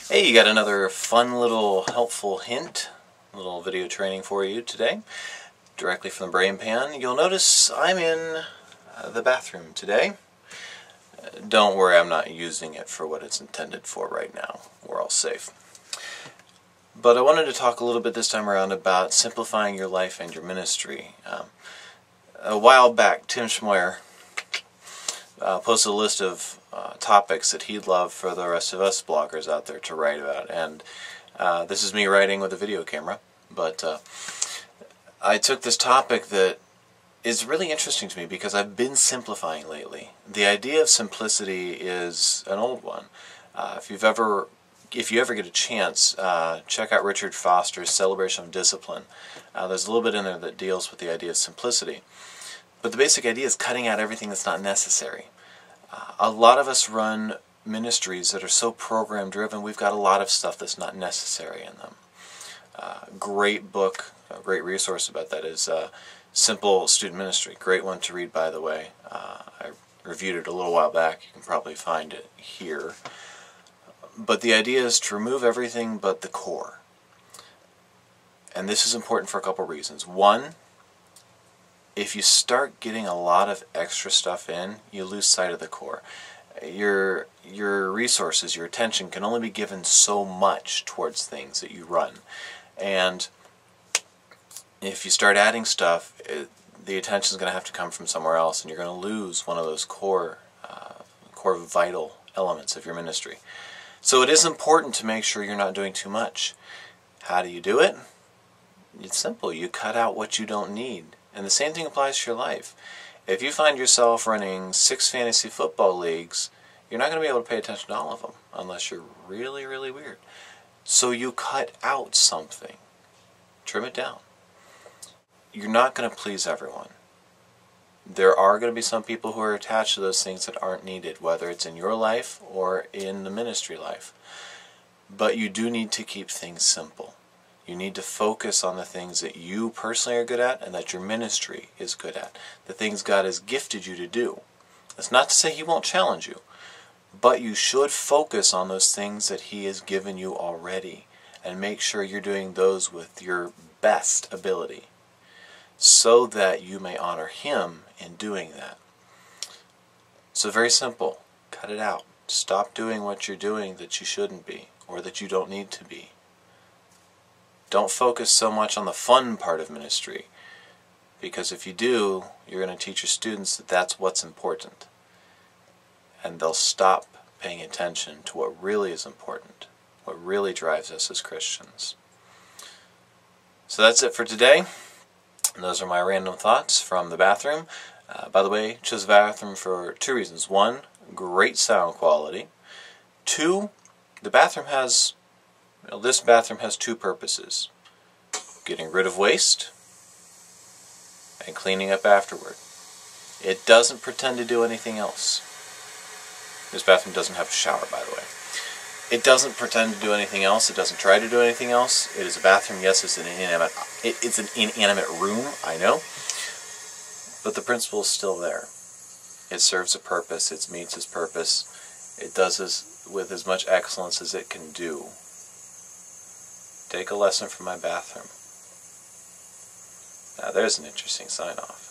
Hey, you got another fun little helpful hint, little video training for you today, directly from the brain pan. You'll notice I'm in the bathroom today. Don't worry, I'm not using it for what it's intended for right now. We're all safe. But I wanted to talk a little bit this time around about simplifying your life and your ministry. A while back, Tim Schmoyer posted a list of topics that he'd love for the rest of us bloggers out there to write about, and this is me writing with a video camera, but I took this topic that is really interesting to me because I've been simplifying lately. The idea of simplicity is an old one. If you ever get a chance, check out Richard Foster's Celebration of Discipline. There's a little bit in there that deals with the idea of simplicity. But the basic idea is cutting out everything that's not necessary. A lot of us run ministries that are so program driven, we've got a lot of stuff that's not necessary in them. Great book, a great resource about that is Simple Student Ministry. Great one to read, by the way. I reviewed it a little while back. You can probably find it here. But the idea is to remove everything but the core. And this is important for a couple reasons. One, if you start getting a lot of extra stuff in, you lose sight of the core. Your resources, your attention can only be given so much towards things that you run. And if you start adding stuff, the attention is going to have to come from somewhere else, and you're going to lose one of those core vital elements of your ministry. So it is important to make sure you're not doing too much. How do you do it? It's simple. You cut out what you don't need. And the same thing applies to your life. If you find yourself running 6 fantasy football leagues, you're not going to be able to pay attention to all of them unless you're really, really weird. So you cut out something. Trim it down. You're not going to please everyone. There are going to be some people who are attached to those things that aren't needed, whether it's in your life or in the ministry life. But you do need to keep things simple. You need to focus on the things that you personally are good at and that your ministry is good at. The things God has gifted you to do. That's not to say He won't challenge you, but you should focus on those things that He has given you already and make sure you're doing those with your best ability so that you may honor Him in doing that. So very simple. Cut it out. Stop doing what you're doing that you shouldn't be or that you don't need to be. Don't focus so much on the fun part of ministry, because if you do, you're going to teach your students that that's what's important. And they'll stop paying attention to what really is important, what really drives us as Christians. So that's it for today. And those are my random thoughts from the bathroom. By the way, chose the bathroom for 2 reasons. 1, great sound quality. 2, the bathroom has... this bathroom has 2 purposes: getting rid of waste and cleaning up afterward. It doesn't pretend to do anything else. This bathroom doesn't have a shower, by the way. It doesn't pretend to do anything else. It doesn't try to do anything else. It is a bathroom. Yes, it's an inanimate room, I know. But the principle is still there. It serves a purpose. It meets its purpose. It does this with as much excellence as it can do. Take a lesson from my bathroom. Now there's an interesting sign-off.